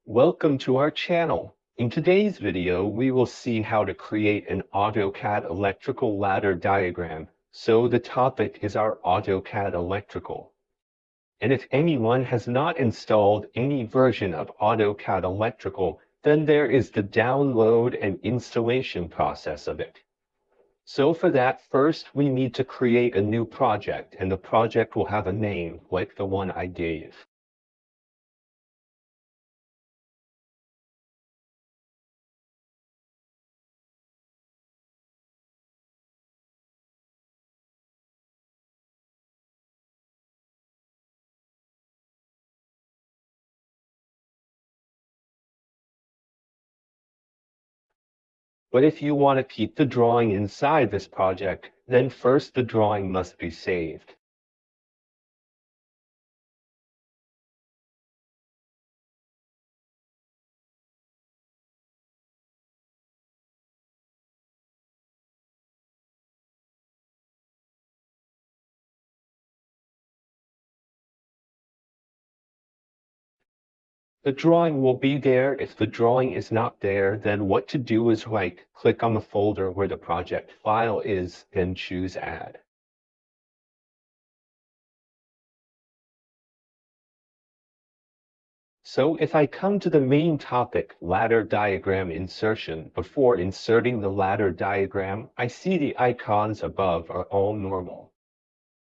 Welcome to our channel. In today's video, we will see how to create an AutoCAD electrical ladder diagram. So the topic is our AutoCAD Electrical. And if anyone has not installed any version of AutoCAD Electrical, then there is the download and installation process of it. So for that, first we need to create a new project, and the project will have a name like the one I gave. But if you want to keep the drawing inside this project, then first the drawing must be saved. The drawing will be there. If the drawing is not there, then what to do is click on the folder where the project file is, then choose Add. So if I come to the main topic, ladder diagram insertion, before inserting the ladder diagram, I see the icons above are all normal.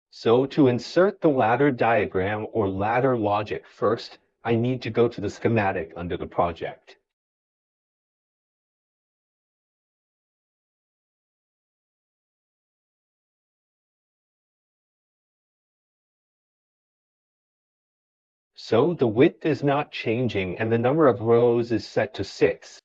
So to insert the ladder diagram or ladder logic first, I need to go to the schematic under the project. So the width is not changing and the number of rows is set to 6.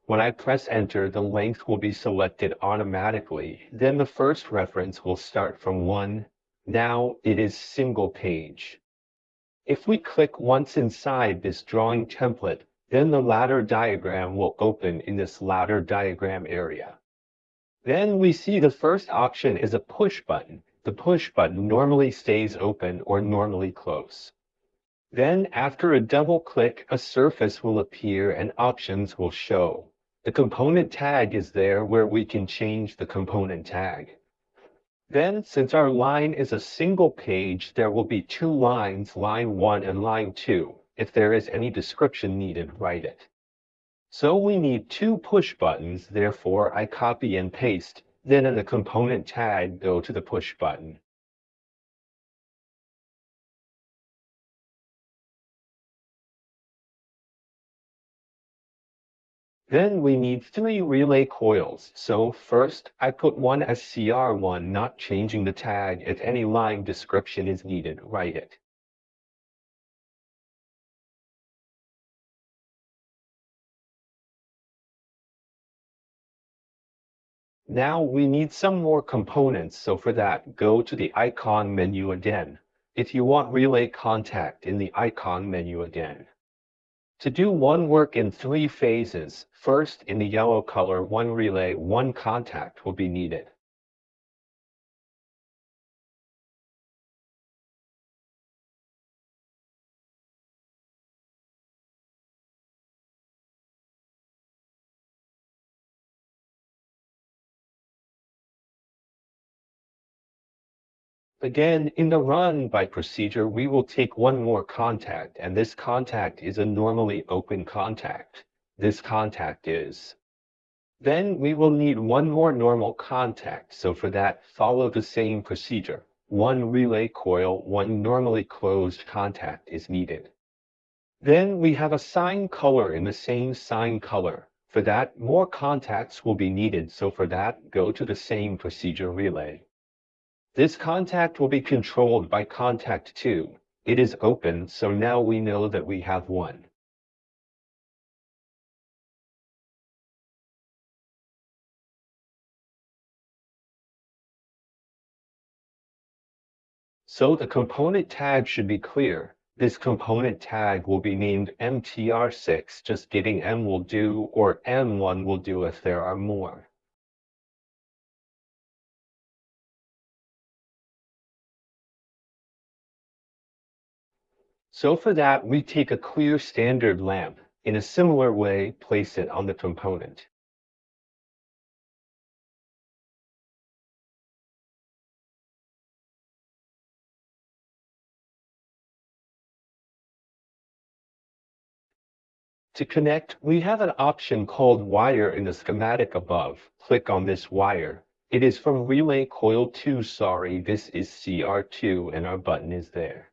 When I press enter, the length will be selected automatically. Then the first reference will start from 1. Now it is single page. If we click once inside this drawing template, then the ladder diagram will open in this ladder diagram area. Then we see the first option is a push button. The push button normally stays open or normally close. Then after a double click, a surface will appear and options will show. The component tag is there where we can change the component tag. Then, since our line is a single page, there will be two lines, line 1 and line 2. If there is any description needed, write it. So we need two push buttons, therefore I copy and paste, then in the component tag go to the push button. Then we need 3 relay coils. So first, I put one as CR1, not changing the tag. If any line description is needed, write it. Now we need some more components, so for that, go to the icon menu again. If you want relay contact, in the icon menu again. To do one work in 3 phases, first in the yellow color, 1 relay, 1 contact will be needed. Again, in the run by procedure, we will take one more contact, and this contact is a normally open contact. This contact is. Then we will need one more normal contact, so for that, follow the same procedure. 1 relay coil, 1 normally closed contact is needed. Then we have a sign color in the same sign color. For that, more contacts will be needed, so for that, go to the same procedure relay. This contact will be controlled by contact 2. It is open, so now we know that we have 1. So the component tag should be clear. This component tag will be named MTR6, just getting M will do, or M1 will do if there are more. So for that, we take a clear standard lamp. In a similar way, place it on the component. To connect, we have an option called Wire in the schematic above. Click on this wire. It is from Relay Coil 2, sorry, this is CR2, and our button is there.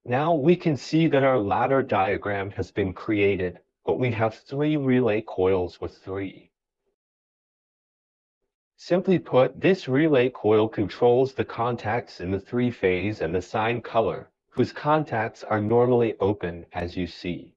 Now we can see that our ladder diagram has been created, but we have 3 relay coils with 3. Simply put, this relay coil controls the contacts in the 3-phase and the sign color, whose contacts are normally open as you see.